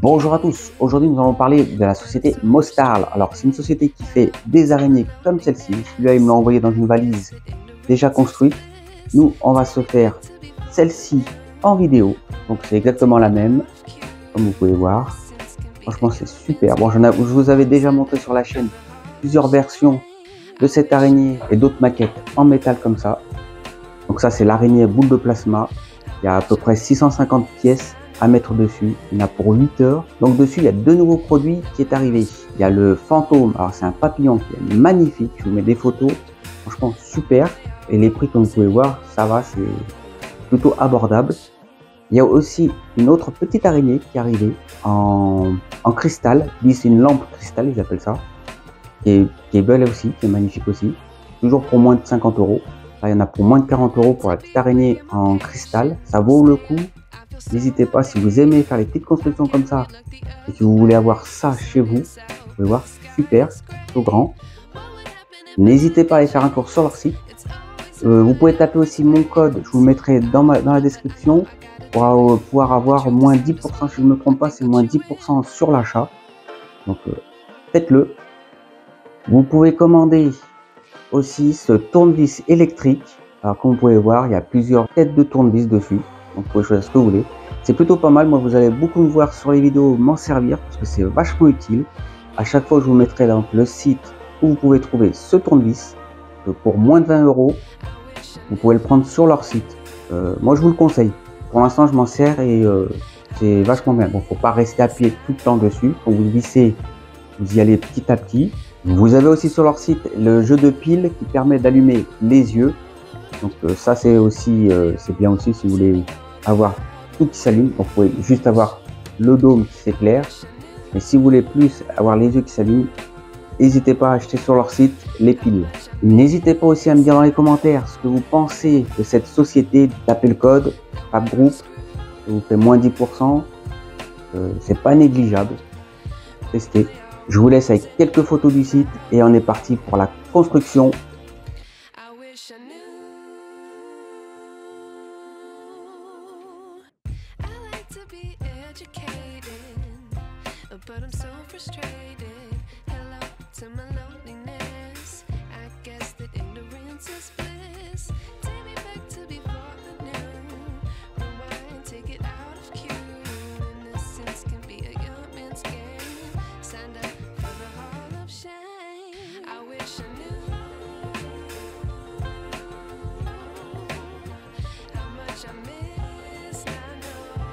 Bonjour à tous, aujourd'hui nous allons parler de la société Mostarl. Alors c'est une société qui fait des araignées comme celle-ci. Celui-là il me l'a envoyé dans une valise déjà construite. Nous on va se faire celle-ci en vidéo, donc c'est exactement la même, comme vous pouvez voir. Franchement c'est super. Bon, je vous avais déjà montré sur la chaîne plusieurs versions de cette araignée et d'autres maquettes en métal comme ça. Donc ça c'est l'araignée boule de plasma. Il y a à peu près 650 pièces à mettre dessus. Il y en a pour 8 heures. Donc dessus, il y a deux nouveaux produits qui est arrivé. Il y a le fantôme. Alors c'est un papillon qui est magnifique. Je vous mets des photos. Franchement super. Et les prix, comme vous pouvez voir, ça va, c'est plutôt abordable. Il y a aussi une autre petite araignée qui est arrivée en cristal. C'est une lampe cristal, ils appellent ça. Qui est belle aussi, qui est magnifique aussi. Toujours pour moins de 50 euros. Là, il y en a pour moins de 40 euros pour la petite araignée en cristal. Ça vaut le coup. N'hésitez pas, si vous aimez faire les petites constructions comme ça et que vous voulez avoir ça chez vous, vous pouvez voir, super, tout grand. N'hésitez pas à aller faire un tour sur leur site. Vous pouvez taper aussi mon code, je vous le mettrai dans la description pour pouvoir avoir moins 10%, si je ne me trompe pas, c'est moins 10% sur l'achat. Donc faites-le. Vous pouvez commander aussi ce tournevis électrique. Alors comme vous pouvez voir, il y a plusieurs têtes de tournevis dessus. Donc vous pouvez choisir ce que vous voulez. C'est plutôt pas mal. Moi, vous allez beaucoup me voir sur les vidéos m'en servir parce que c'est vachement utile. À chaque fois, je vous mettrai donc le site où vous pouvez trouver ce tournevis pour moins de 20 euros. Vous pouvez le prendre sur leur site. Moi, je vous le conseille. Pour l'instant, je m'en sers et c'est vachement bien. Bon, faut pas rester appuyé tout le temps dessus. Quand vous vissez, vous y allez petit à petit. Vous avez aussi sur leur site le jeu de piles qui permet d'allumer les yeux. Donc ça, c'est aussi c'est bien aussi si vous voulez avoir tout qui s'allume. Donc vous pouvez juste avoir le dôme qui s'éclaire. Mais si vous voulez plus avoir les yeux qui s'allument, n'hésitez pas à acheter sur leur site les piles. N'hésitez pas aussi à me dire dans les commentaires ce que vous pensez de cette société. Tapez le code Pape Group, ça vous fait moins 10%. C'est pas négligeable. Testez. Je vous laisse avec quelques photos du site et on est parti pour la construction. But I'm so frustrated. Hello to my loneliness. I guess that ignorance is bliss. Take me back to before the new. Rewind, take it out of cue. Innocence can be a young man's game. Signed up for the hall of shame. I wish I knew how much I miss not knowing.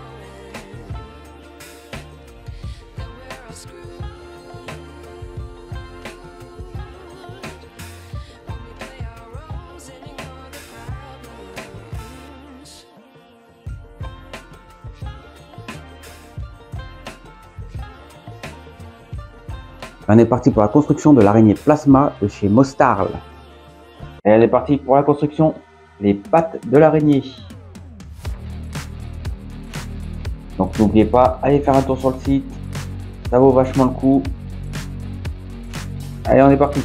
On est parti pour la construction de l'araignée plasma de chez Mostarl. Et elle est partie pour la construction des pattes de l'araignée. Donc n'oubliez pas, allez faire un tour sur le site, ça vaut vachement le coup. Allez, on est parti.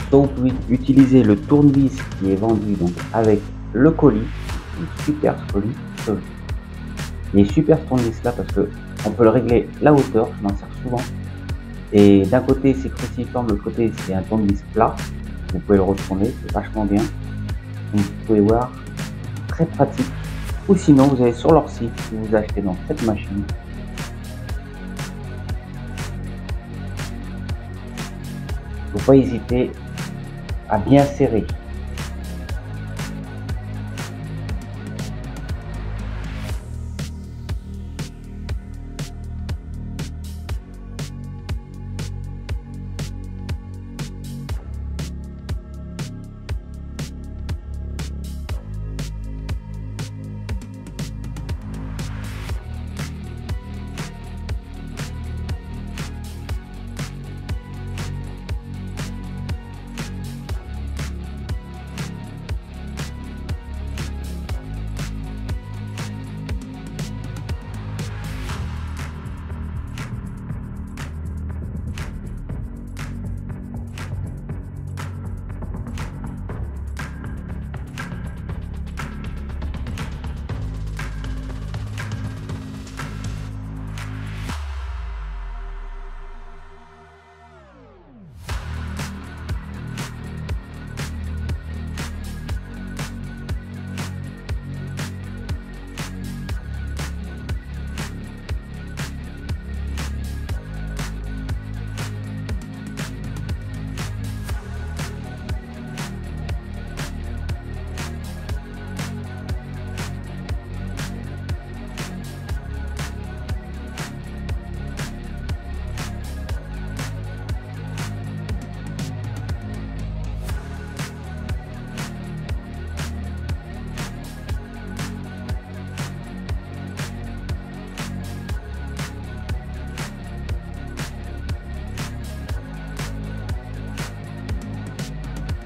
Donc vous utilisez le tournevis qui est vendu donc avec le colis, un super colis. Il est super ce tournevis là parce que on peut le régler la hauteur, je m'en sers souvent. Et d'un côté c'est cruciforme, de l'autre côté c'est un tournevis plat. Vous pouvez le retourner, c'est vachement bien. Donc, vous pouvez voir, très pratique. Ou sinon, vous allez sur leur site, vous achetez donc cette machine. Il ne faut pas hésiter à bien serrer.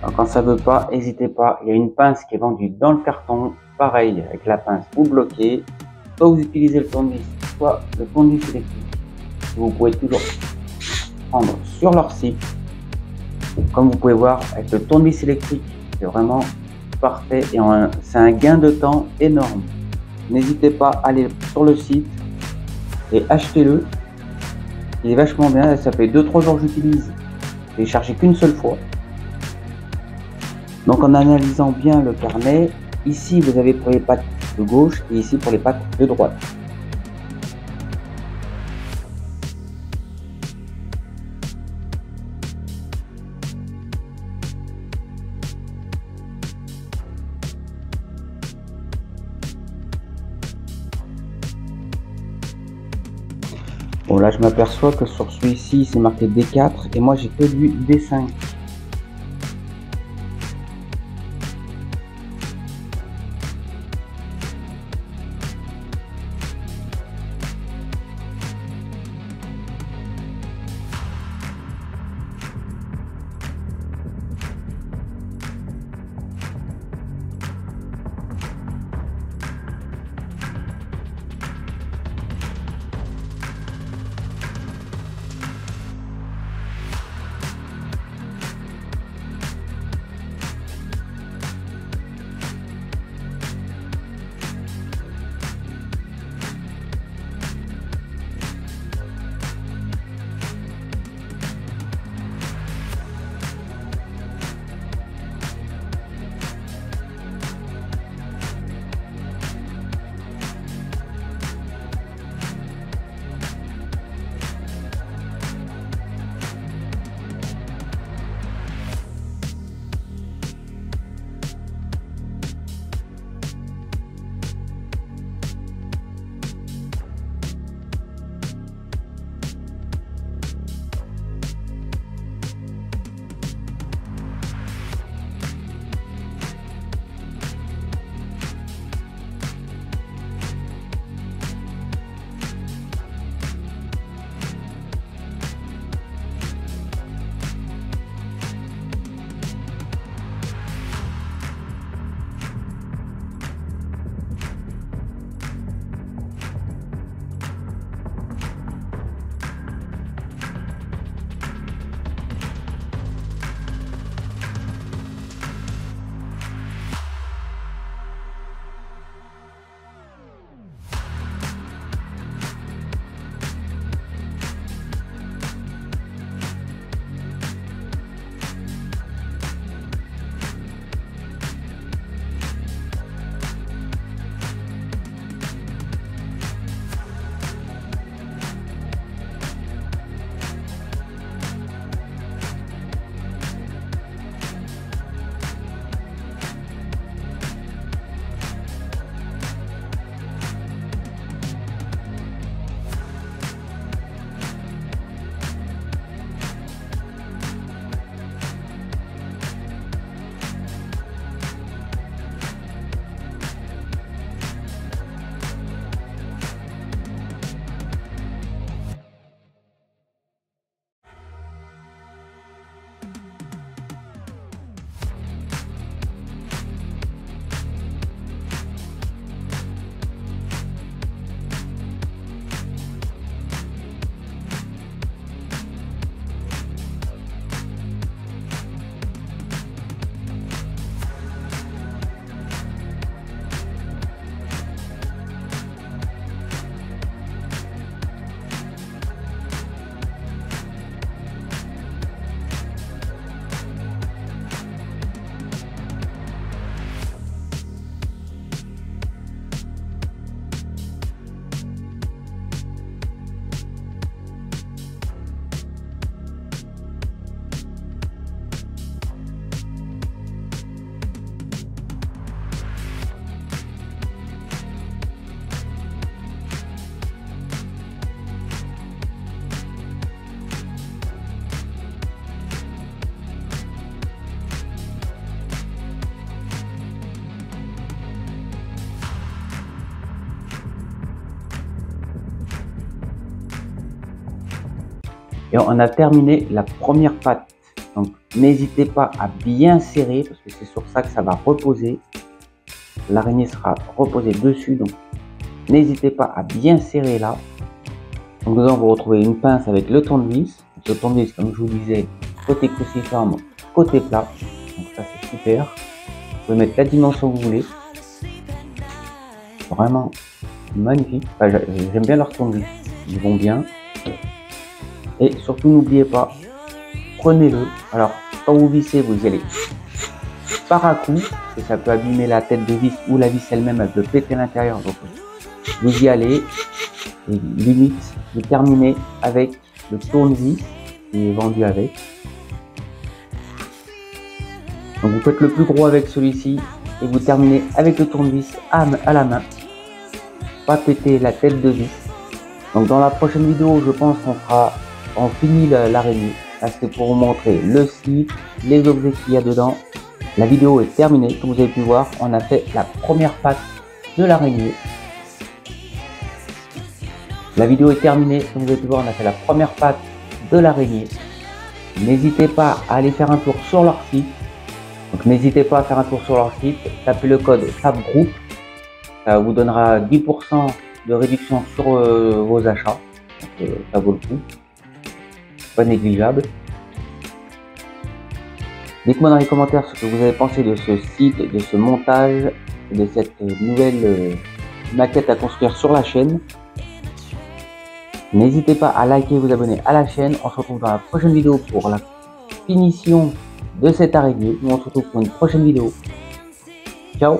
Alors, quand ça veut pas, n'hésitez pas, il y a une pince qui est vendue dans le carton, pareil, avec la pince, vous bloquez, soit vous utilisez le tournevis, soit le tournevis électrique. Vous pouvez toujours prendre sur leur site. Comme vous pouvez voir, avec le tournevis électrique, c'est vraiment parfait et c'est un gain de temps énorme. N'hésitez pas à aller sur le site et achetez-le. Il est vachement bien, ça fait 2-3 jours que j'utilise. Je l'ai chargé qu'une seule fois. Donc en analysant bien le carnet, ici vous avez pour les pattes de gauche et ici pour les pattes de droite. Bon là je m'aperçois que sur celui-ci c'est marqué D4 et moi j'ai que du D5. Et on a terminé la première patte. Donc n'hésitez pas à bien serrer parce que c'est sur ça que ça va reposer. L'araignée sera reposée dessus, donc n'hésitez pas à bien serrer là. Donc dedans vous retrouvez une pince avec le tournevis. Le tournevis, comme je vous disais, côté cruciforme, côté plat. Donc ça c'est super. Vous pouvez mettre la dimension que vous voulez. Vraiment magnifique. Enfin, j'aime bien leurs tournevis, ils vont bien. Et surtout n'oubliez pas, prenez-le. Alors quand vous vissez, vous y allez par à coup, parce que ça peut abîmer la tête de vis ou la vis elle-même, elle peut péter l'intérieur. Donc vous y allez et limite vous terminez avec le tournevis qui est vendu avec. Donc vous faites le plus gros avec celui-ci et vous terminez avec le tournevis à la main. Pas péter la tête de vis. Donc dans la prochaine vidéo, je pense on finit l'araignée. Là c'est pour vous montrer le slip, les objets qu'il y a dedans. La vidéo est terminée. Comme vous avez pu voir, on a fait la première patte de l'araignée. La vidéo est terminée. Comme vous avez pu voir, on a fait la première patte de l'araignée. N'hésitez pas à aller faire un tour sur leur site. Donc n'hésitez pas à faire un tour sur leur site. Tapez le code FABGROUP. Ça vous donnera 10% de réduction sur vos achats. Donc, ça vaut le coup. Pas négligeable. Dites-moi dans les commentaires ce que vous avez pensé de ce site, de ce montage, de cette nouvelle maquette à construire sur la chaîne. N'hésitez pas à liker et vous abonner à la chaîne. On se retrouve dans la prochaine vidéo pour la finition de cette araignée. Nous on se retrouve pour une prochaine vidéo. Ciao!